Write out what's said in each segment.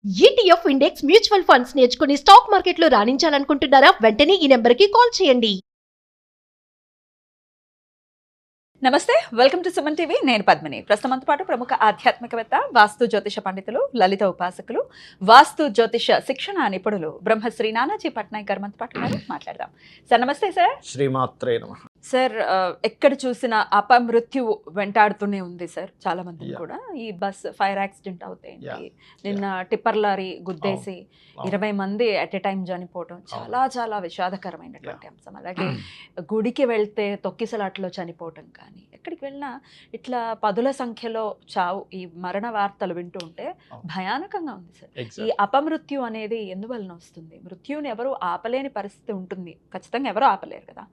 ETF index mutual funds నేర్చుకుని stock మార్కెట్లో రాణించాలనుకుంటున్నారా? వెంటనే ఈ నెంబర్కి కాల్ చేయండి. నమస్తే, వెల్కమ్ టు సుమన్ టీవీ. నేను పద్మిని. ప్రస్తుతంతో పాటు ప్రముఖ ఆధ్యాత్మికవేత్త, వాస్తు జ్యోతిష పండితులు, లలిత ఉపాసకులు, వాస్తు జ్యోతిష శిక్షణ నిపుణులు బ్రహ్మశ్రీ నానాజీ పట్నాయక్ గారు మనతో పాటు మాట్లాడదాం. సార్ నమస్తే. సార్ శ్రీమాత్రే నమః. సార్, ఎక్కడ చూసినా అపమృత్యువు వెంటాడుతూనే ఉంది సార్. చాలా మంది కూడా ఈ బస్ ఫైర్ యాక్సిడెంట్ అవుతాయండి. నిన్న టిప్పర్ లారీ గుద్దేసి 20 మంది అట్ ఎ టైం చనిపోవడం చాలా చాలా విషాదకరమైనటువంటి అంశం. అలాగే గుడికి వెళ్తే తొక్కిసలాట్లో చనిపోవటం కానీ, ఎక్కడికి వెళ్ళినా ఇట్లా పదుల సంఖ్యలో చావు, ఈ మరణ వార్తలు వింటూ ఉంటే భయానకంగా ఉంది సార్. ఈ అపమృత్యు అనేది ఎందువలన వస్తుంది? మృత్యుని ఎవరు ఆపలేని పరిస్థితి ఉంటుంది, ఖచ్చితంగా ఎవరు ఆపలేరు కదా.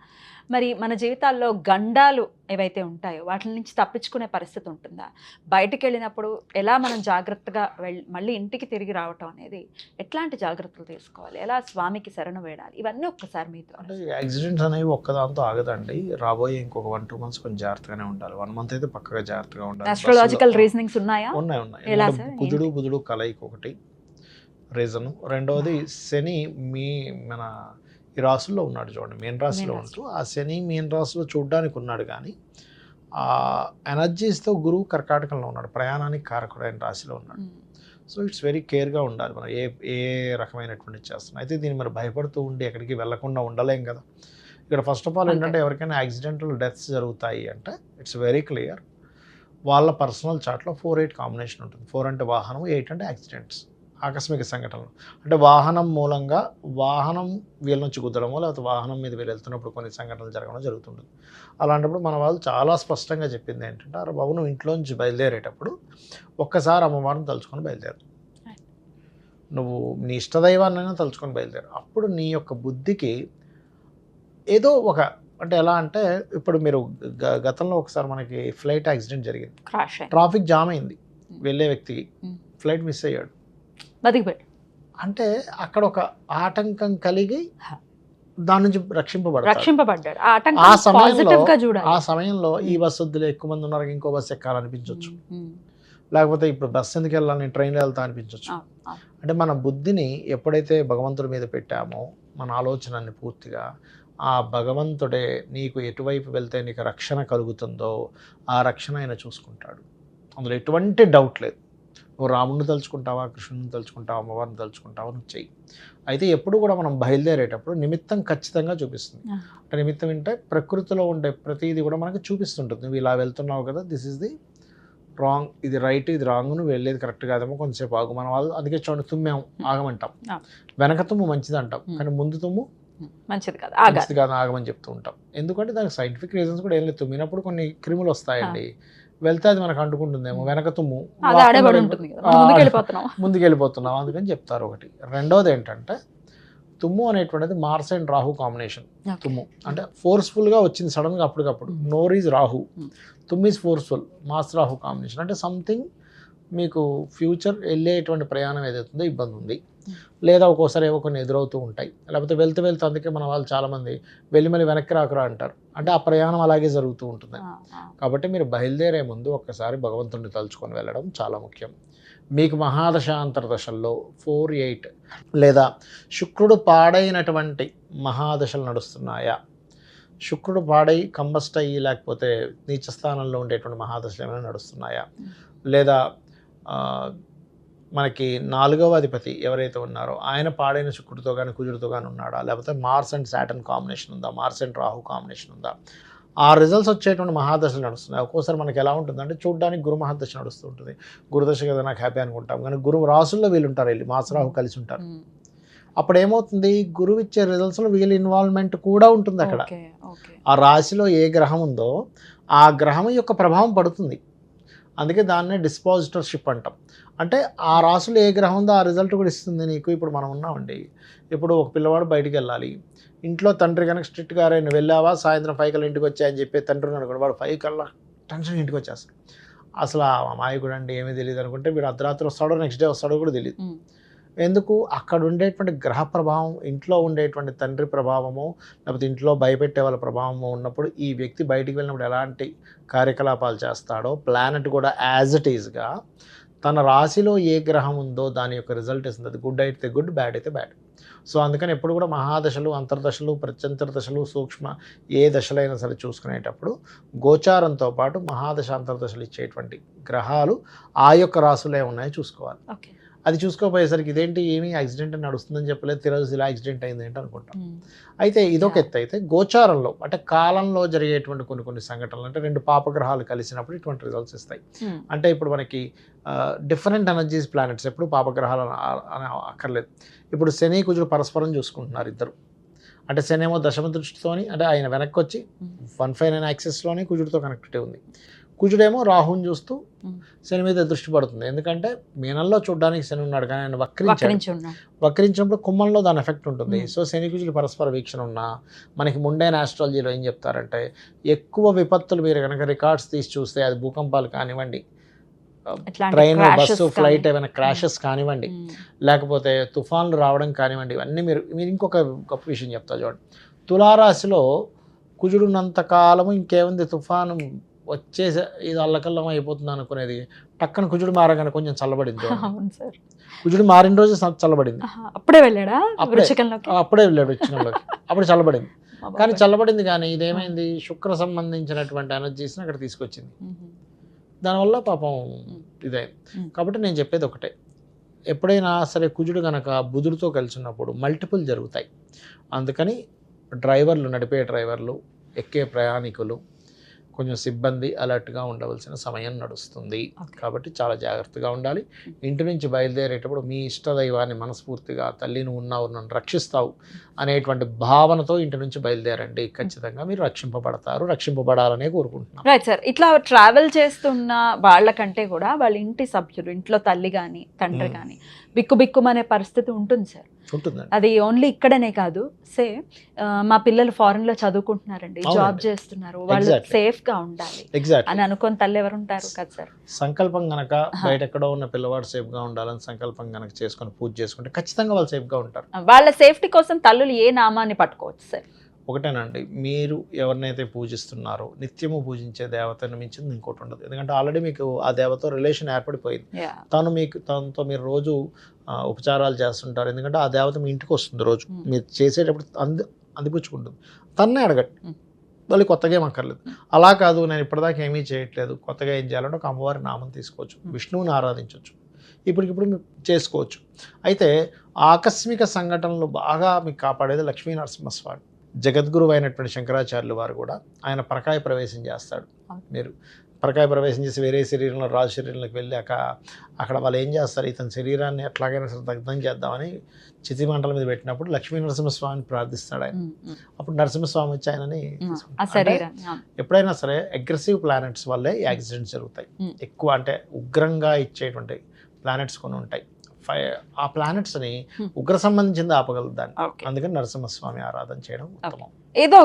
మరి మన జీవితాల్లో గండాలు ఏవైతే ఉంటాయో వాటి నుంచి తప్పించుకునే పరిస్థితి ఉంటుందా? బయటికి వెళ్ళినప్పుడు ఎలా మనం జాగ్రత్తగా మళ్ళీ ఇంటికి తిరిగి రావటం అనేది, ఎట్లాంటి జాగ్రత్తలు తీసుకోవాలి, ఎలా స్వామికి శరణు వేడాలి, ఇవన్నీ ఒక్కసారి మీతో. అంటే యాక్సిడెంట్స్ అనేవి ఒక్కదాంతో ఆగదండి. రాబోయే ఇంకొక 1-2 months కొంచెం జాగ్రత్తగానే ఉండాలి. 1 month అయితే పక్కగా జాగ్రత్తగా ఉండాలి. ఆస్ట్రాలజికల్ రీజనింగ్స్ ఉన్నాయా? ఉన్నాయి. బుధుడు కలయిక ఒకటి రీజన్. రెండవది శని మన ఈ రాశుల్లో ఉన్నాడు చూడండి, మీన రాశిలో ఉంటూ ఆ శని మీన రాశిలో చూడడానికి ఉన్నాడు, కానీ ఆ ఎనర్జీస్తో గురువు కర్కాటకంలో ఉన్నాడు, ప్రయాణానికి కారకుడైన రాశిలో ఉన్నాడు. సో ఇట్స్ వెరీ కేర్గా ఉండాలి మనం ఏ రకమైనటువంటి చేస్తున్నాం. అయితే దీన్ని మరి భయపడుతూ ఉండి ఎక్కడికి వెళ్లకుండా ఉండలేం కదా. ఇక్కడ ఫస్ట్ ఆఫ్ ఆల్ ఏంటంటే, ఎవరికైనా యాక్సిడెంటల్ డెత్స్ జరుగుతాయి అంటే ఇట్స్ వెరీ క్లియర్. వాళ్ళ పర్సనల్ చార్ట్లో 4-8 కాంబినేషన్ ఉంటుంది. 4 అంటే వాహనం, 8 అంటే యాక్సిడెంట్స్, ఆకస్మిక సంఘటనలు. అంటే వాహనం మూలంగా వాహనం వీళ్ళ నుంచి కుదరమో, లేకపోతే వాహనం మీద వీళ్ళు వెళ్తున్నప్పుడు కొన్ని సంఘటనలు జరగడం జరుగుతుంటుంది. అలాంటప్పుడు మన వాళ్ళు చాలా స్పష్టంగా చెప్పింది ఏంటంటే, అరే బాబు, నువ్వు ఇంట్లోంచి బయలుదేరేటప్పుడు ఒక్కసారి అమ్మవారిని తలుచుకొని బయలుదేరు, నువ్వు నీ ఇష్టదైవాన్నైనా తలుచుకొని బయలుదేరు. అప్పుడు నీ యొక్క బుద్ధికి ఏదో ఒక, అంటే ఎలా అంటే, ఇప్పుడు మీరు గతంలో ఒకసారి మనకి ఫ్లైట్ యాక్సిడెంట్ జరిగింది, ట్రాఫిక్ జామ్ అయింది, వెళ్ళే వ్యక్తికి ఫ్లైట్ మిస్ అయ్యాడు, బతికిపోయాడు. అంటే అక్కడ ఒక ఆటంకం కలిగి దాని నుంచి రక్షింపబడ్డాడు. ఆ సమయంలో ఈ బస్సు వద్దులే, ఎక్కువ మంది ఉన్నారు, ఇంకో బస్సు ఎక్కాలనిపించవచ్చు, లేకపోతే ఇప్పుడు బస్సు ఎందుకు వెళ్ళాలని ట్రైన్లో వెళ్తా అనిపించవచ్చు. అంటే మన బుద్ధిని ఎప్పుడైతే భగవంతుడి మీద పెట్టామో, మన ఆలోచనని పూర్తిగా ఆ భగవంతుడే నీకు ఎటువైపు వెళ్తే నీకు రక్షణ కలుగుతుందో ఆ రక్షణ ఆయన చూసుకుంటాడు. అందులో ఎటువంటి డౌట్ లేదు. నువ్వు రాముడిని తలుచుకుంటావా, కృష్ణుని తలుచుకుంటావా, అమ్మవారిని తలుచుకుంటావా, నువ్వు చెయ్యి. అయితే ఎప్పుడు కూడా మనం బయలుదేరేటప్పుడు నిమిత్తం ఖచ్చితంగా చూపిస్తుంది. అంటే నిమిత్తం అంటే ప్రకృతిలో ఉండే ప్రతిదీ కూడా మనకి చూపిస్తుంటుంది. నువ్వు ఇలా వెళ్తున్నావు కదా, దిస్ ఇస్ ది రాంగ్, ఇది రైట్, ఇది రాంగ్, నువ్వు వెళ్ళేది కరెక్ట్ కాదేమో, కొంచెంసేపు ఆగు. మన వాళ్ళు అందుకే చూడండి, తుమ్మాము ఆగమంటాం, వెనక తుమ్ము మంచిది అంటాం, కానీ ముందు తుమ్ము మంచిది కాదు, ఆగమని చెప్తూ ఉంటాం. ఎందుకంటే దానికి సైంటిఫిక్ రీజన్స్ కూడా ఏం లేదు. తుమ్మినప్పుడు కొన్ని క్రిములు వస్తాయండి, వెళ్తే అది మనకు అంటుకుంటుందేమో, వెనక తుమ్ము ముందుకెళ్ళిపోతున్నాం అందుకని చెప్తారు ఒకటి. రెండవది ఏంటంటే, తుమ్ము అనేటువంటిది మార్స్ అండ్ రాహు కాంబినేషన్. తుమ్ము అంటే ఫోర్స్ఫుల్గా వచ్చింది సడన్గా అప్పటికప్పుడు. నోర్ ఈజ్ రాహు, తుమ్ము is forceful, Mars Rahu combination. అంటే సంథింగ్ మీకు ఫ్యూచర్ వెళ్ళేటువంటి ప్రయాణం ఏదైతుందో ఇబ్బంది ఉంది, లేదా ఒక్కోసారి ఏవో కొన్ని ఎదురవుతూ ఉంటాయి, లేకపోతే వెళ్తూ అందుకే మన వాళ్ళు చాలామంది వెళ్ళి మళ్ళీ వెనక్కి రాకురా అంటారు. అంటే ఆ ప్రయాణం అలాగే జరుగుతూ ఉంటుంది. కాబట్టి మీరు బయలుదేరే ముందు ఒక్కసారి భగవంతుడిని తలుచుకొని వెళ్ళడం చాలా ముఖ్యం. మీకు మహాదశాంతర దశల్లో 4-8 లేదా శుక్రుడు పాడైనటువంటి మహాదశలు నడుస్తున్నాయా, శుక్రుడు పాడై కంబస్ట్ అయ్యి లేకపోతే నీచ స్థానంలో ఉండేటువంటి మహాదశలు ఏమైనా నడుస్తున్నాయా, లేదా మనకి 4వ అధిపతి ఎవరైతే ఉన్నారో ఆయన పాడైన శుక్రుడితో కానీ కుజుడితో కానీ ఉన్నాడా, లేకపోతే మార్స్ అండ్ సాటర్న్ కాంబినేషన్ ఉందా, మార్స్ అండ్ రాహు కాంబినేషన్ ఉందా, ఆ రిజల్ట్స్ వచ్చేటువంటి మహాదశలు నడుస్తున్నాయి. ఒక్కోసారి మనకి ఎలా ఉంటుందంటే, చూడడానికి గురు మహాదశ నడుస్తూ ఉంటుంది, గురుదశ కదా నాకు హ్యాపీ అనుకుంటాం, కానీ గురువు రాసుల్లో వీళ్ళు ఉంటారు, వెళ్ళి మార్స్ రాహు కలిసి ఉంటారు. అప్పుడు ఏమవుతుంది, గురువు ఇచ్చే రిజల్ట్స్లో వీళ్ళ ఇన్వాల్వ్మెంట్ కూడా ఉంటుంది. అక్కడ ఆ రాశిలో ఏ గ్రహం ఉందో ఆ గ్రహం యొక్క ప్రభావం పడుతుంది. అందుకే దాన్నే డిస్పాజిటర్షిప్ అంటాం. అంటే ఆ రాశులు ఏ గ్రహం ఉందో ఆ రిజల్ట్ కూడా ఇస్తుంది నీకు. ఇప్పుడు మనం ఉన్నామండి, ఇప్పుడు ఒక పిల్లవాడు బయటికి వెళ్ళాలి, ఇంట్లో తండ్రి కనుక స్ట్రిక్ట్గా రే నువ్వు వెళ్ళావా, సాయంత్రం 5 కల్లా ఇంటికి వచ్చాయని చెప్పి తండ్రి అనుకోండి, వాడు 5 కల్లా టెన్షన్ ఇంటికి వచ్చేస్తాడు. అసలు ఆ అమాయకుడు అంటే ఏమీ తెలియదు అనుకుంటే, వీడు అర్ధరాత్రి వస్తాడో నెక్స్ట్ డే వస్తాడో కూడా తెలియదు. ఎందుకు? అక్కడ ఉండేటువంటి గ్రహ ప్రభావం, ఇంట్లో ఉండేటువంటి తండ్రి ప్రభావము, లేకపోతే ఇంట్లో భయపెట్టే వాళ్ళ ప్రభావము ఉన్నప్పుడు ఈ వ్యక్తి బయటికి వెళ్ళినప్పుడు ఎలాంటి కార్యకలాపాలు చేస్తాడో, ప్లానెట్ కూడా యాజ్ ఇట్ ఈజ్గా తన రాశిలో ఏ గ్రహం ఉందో దాని యొక్క రిజల్ట్ ఇస్తుంది. అది గుడ్ అయితే గుడ్, బ్యాడ్ అయితే బ్యాడ్. సో అందుకని ఎప్పుడు కూడా మహాదశలు, అంతర్దశలు, ప్రత్యంతర దశలు, సూక్ష్మ ఏ దశలైనా సరే చూసుకునేటప్పుడు గోచారంతో పాటు మహాదశ అంతర్దశలు ఇచ్చేటువంటి గ్రహాలు ఆ యొక్క రాశులే ఉన్నాయో చూసుకోవాలి. ఓకే. అది చూసుకోపోయేసరికి ఇదేంటి ఏమీ యాక్సిడెంట్ నడుస్తుందని చెప్పలేదు, తిరగదు ఇలా యాక్సిడెంట్ అయింది ఏంటి అనుకుంటాం. అయితే ఇదొక ఎత్తు. అయితే గోచారంలో అంటే కాలంలో జరిగేటువంటి కొన్ని సంఘటనలు అంటే 2 పాపగ్రహాలు కలిసినప్పుడు ఇటువంటి రిజల్ట్స్ ఇస్తాయి. అంటే ఇప్పుడు మనకి డిఫరెంట్ ఎనర్జీస్ ప్లానెట్స్, ఎప్పుడు పాపగ్రహాలు అని అక్కర్లేదు. ఇప్పుడు శని కుజుడు పరస్పరం చూసుకుంటున్నారు ఇద్దరు. అంటే శని ఏమో దశమ దృష్టితోని, అంటే ఆయన వెనక్కి వచ్చి 159 యాక్సెస్లోని కుజుడితో కనెక్టివిటీ ఉంది. కుజుడేమో రాహుని చూస్తూ శని మీద దృష్టి పడుతుంది. ఎందుకంటే మీనంలో చూడడానికి శని ఉన్నాడు కానీ ఆయన వక్రించినప్పుడు కుంభంలో దాని ఎఫెక్ట్ ఉంటుంది. సో శని కుజులు పరస్పర వీక్షణ ఉన్నా మనకి ముండైన ఆస్ట్రాలజీలో ఏం చెప్తారంటే ఎక్కువ విపత్తులు మీరు కనుక రికార్డ్స్ తీసి చూస్తే అది భూకంపాలు కానివ్వండి, ట్రైన్ బస్సు ఫ్లైట్ ఏమైనా క్రాషెస్ కానివ్వండి, లేకపోతే తుఫాన్లు రావడం కానివ్వండి, ఇవన్నీ మీరు ఇంకొక గొప్ప విషయం చెప్తా చూడండి. తులారాశిలో కుజుడున్నంత కాలము ఇంకేముంది, తుఫాను వచ్చేసి ఇది అల్లకల్లం అయిపోతుంది అనుకునేది టక్కన కుజుడు మారగానే కొంచెం చల్లబడింది. కుజుడు మారిన రోజు చల్లబడింది. అప్పుడే వెళ్ళాడు వృశ్చికంలోకి, అప్పుడు చల్లబడింది. కానీ చల్లబడింది కానీ ఇదేమైంది, శుక్ర సంబంధించినటువంటి ఎనర్జీస్ని అక్కడ తీసుకొచ్చింది. దానివల్ల పాపం ఇదైంది. కాబట్టి నేను చెప్పేది ఒకటే, ఎప్పుడైనా సరే కుజుడు కనుక బుధుడితో కలిసి ఉన్నప్పుడు మల్టిపుల్ జరుగుతాయి. అందుకని డ్రైవర్లు, నడిపే డ్రైవర్లు, ఎక్కే ప్రయాణికులు కొంచెం సిబ్బంది అలర్ట్గా ఉండవలసిన సమయం నడుస్తుంది. కాబట్టి చాలా జాగ్రత్తగా ఉండాలి. ఇంటి నుంచి బయలుదేరేటప్పుడు మీ ఇష్టదైవాన్ని మనస్ఫూర్తిగా తల్లి నువ్వు ఉన్నావు, నన్ను రక్షిస్తావు అనేటువంటి భావనతో ఇంటి నుంచి బయలుదేరండి. ఖచ్చితంగా మీరు రక్షింపబడతారు, రక్షింపబడాలనే కోరుకుంటున్నాను. Right sir. ఇట్లా ట్రావెల్ చేస్తున్న వాళ్ళకంటే కూడా వాళ్ళ ఇంటి సభ్యులు, ఇంట్లో తల్లి కానీ తండ్రి కానీ బిక్కుబిక్కుమనే పరిస్థితి ఉంటుంది సార్. అది ఓన్లీ ఇక్కడనే కాదు. మా పిల్లలు ఫారెన్ లో చదువుకుంటున్నారండి, జాబ్ చేస్తున్నారు, వాళ్ళు సేఫ్ గా ఉండాలి అని అనుకుని తల్లి ఎవరు ఉంటారు కదా సార్. సంకల్పం గనక బయట ఎక్కడో ఉన్న పిల్లవాడు సేఫ్ గా ఉండాలని సంకల్పం గనక చేసుకుని పూజ చేసుకుంటే ఖచ్చితంగా వాళ్ళు సేఫ్ గా ఉంటారు. వాళ్ళ సేఫ్టీ కోసం తల్లులు ఏ నామాన్ని పట్టుకోవచ్చు సార్? ఒకటేనండి, మీరు ఎవరినైతే పూజిస్తున్నారో నిత్యము పూజించే దేవతను మించింది ఇంకోటి ఉండదు. ఎందుకంటే ఆల్రెడీ మీకు ఆ దేవత రిలేషన్ ఏర్పడిపోయింది. తనతో మీరు రోజు ఉపచారాలు చేస్తుంటారు. ఎందుకంటే ఆ దేవత మీ ఇంటికి వస్తుంది, రోజు మీరు చేసేటప్పుడు అందిపుచ్చుకుంటుంది. తన్నే అడగండి, మళ్ళీ కొత్తగా ఏం అక్కర్లేదు. అలా కాదు నేను ఇప్పటిదాకా ఏమీ చేయట్లేదు, కొత్తగా ఏం చేయాలంటే ఒక అమ్మవారి నామం తీసుకోవచ్చు, విష్ణువుని ఆరాధించవచ్చు, ఇప్పటికిప్పుడు మీరు చేసుకోవచ్చు. అయితే ఆకస్మిక సంఘటనలు బాగా మీకు కాపాడేది లక్ష్మీ నరసింహస్వామి. జగద్గురువు అయినటువంటి శంకరాచార్యులు వారు కూడా ఆయన పరకాయ ప్రవేశం చేస్తాడు. మీరు పరకాయ ప్రవేశం చేసి వేరే శరీరంలో, రాజు శరీరంలోకి వెళ్ళాక అక్కడ వాళ్ళు ఏం చేస్తారు, ఇతని శరీరాన్ని ఎట్లాగైనా సరే దగ్ధం చేద్దామని చితి మంటల మీద పెట్టినప్పుడు లక్ష్మీ నరసింహస్వామిని ప్రార్థిస్తాడు ఆయన. అప్పుడు నరసింహస్వామి వచ్చి ఆయనని ఎప్పుడైనా సరే అగ్రెసివ్ ప్లానెట్స్ వల్లే యాక్సిడెంట్స్ జరుగుతాయి. ఎక్కువ అంటే ఉగ్రంగా ఇచ్చేటువంటి ప్లానెట్స్ కొన్ని ఉంటాయి. ఆ ప్లానెట్స్ని ఉగ్ర సంబంధించింది ఆపగలదు దాన్ని. అందుకని నరసింహస్వామి ఆరాధన చేయడం ఉత్తమం. ఏదో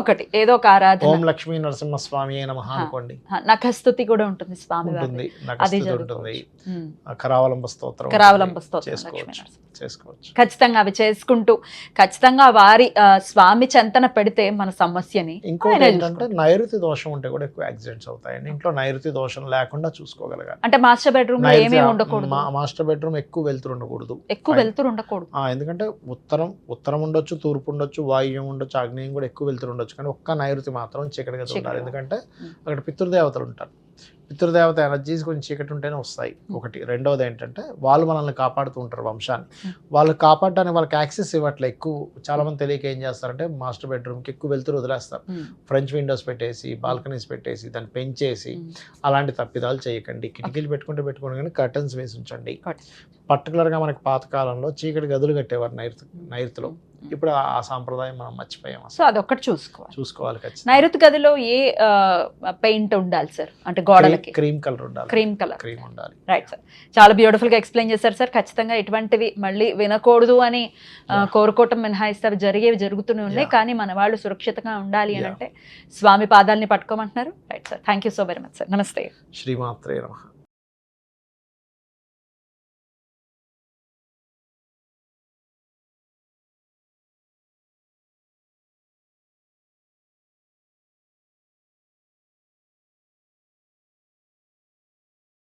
ఒక ఆరాధన. ఓం లక్ష్మీ నరసింహస్వామి నమః అనుకోండి. నఖస్తుతి కూడా ఉంటుంది స్వామి ఉంటుంది, నఖస్తుతి ఉంటుంది, కరావలంబ స్తోత్రం చేసుకోవచ్చు. ఖచ్చితంగా అవి చేసుకుంటూ ఖచ్చితంగా వారి స్వామి చెంతన పెడితే మన సమస్యని. ఇంకోటి ఏంటంటే నైరుతి దోషం ఉంటే కూడా ఎక్కువ యాక్సిడెంట్స్ అవుతాయండి. ఇంట్లో నైరుతి దోషం లేకుండా చూసుకోగలగాలి. అంటే మాస్టర్ బెడ్రూమ్ లో ఏమీ ఉండకూడదు. మాస్టర్ బెడ్రూమ్ ఎక్కువ వెళ్తురు ఉండకూడదు. ఎందుకంటే ఉత్తరం ఉండొచ్చు, తూర్పు ఉండొచ్చు, వాయువ్యం ఉండొచ్చు, ఆగ్నేయం కూడా ఎక్కువ ఉండొచ్చు. కానీ ఒక్క నైరుతి మాత్రం చీకటిగా ఉండాలి. ఎందుకంటే అక్కడ పితృదేవతలు ఉంటారు. పితృదేవత ఎనర్జీస్ కొంచెం చీకటి ఉంటేనే వస్తాయి ఒకటి. రెండవది ఏంటంటే వాళ్ళు మనల్ని కాపాడుతూ ఉంటారు, వంశాన్ని. వాళ్ళు కాపాడడానికి వాళ్ళకి యాక్సెస్ ఇవ్వట్లే. ఎక్కువ చాలా మంది తెలియక ఏం చేస్తారంటే మాస్టర్ బెడ్రూమ్కి ఎక్కువ వెళ్తురు వదిలేస్తారు. ఫ్రెంచ్ విండోస్ పెట్టేసి, బాల్కనీస్ పెట్టేసి, దాన్ని పెంచేసి అలాంటి తప్పిదాలు చేయకండి. కిటికీలు పెట్టుకుంటే కానీ కర్టన్స్ వేసి ఉంచండి. పర్టికులర్గా మనకి పాతకాలంలో చీకటి గదులు కట్టేవారు నైరుతిలో. ఇప్పుడు ఆ సాంప్రదాయం మనం మర్చిపోయాం. సో అదొక్కటి చూసుకోవాలి. నైరుతి గదిలో ఏ పెయింట్ ఉండాలి సార్? అంటే గోడలకి క్రీమ్ కలర్ ఉండాలి. క్రీమ్ ఉండాలి. Right sir. చాలా బ్యూటిఫుల్ గా ఎక్స్ప్లెయిన్ చేశారు సార్. ఖచ్చితంగా ఇటువంటివి మళ్ళీ వినకూడదు అని కోరుకోవటం మినహాయిస్తే జరిగేవి జరుగుతూనే ఉన్నాయి. కానీ మన వాళ్ళు సురక్షితంగా ఉండాలి అని అంటే స్వామి పాదాలని పట్టుకోమంటున్నారు. Right sir. Thank you so very much sir. నమస్తే. శ్రీమాత్రే నమః.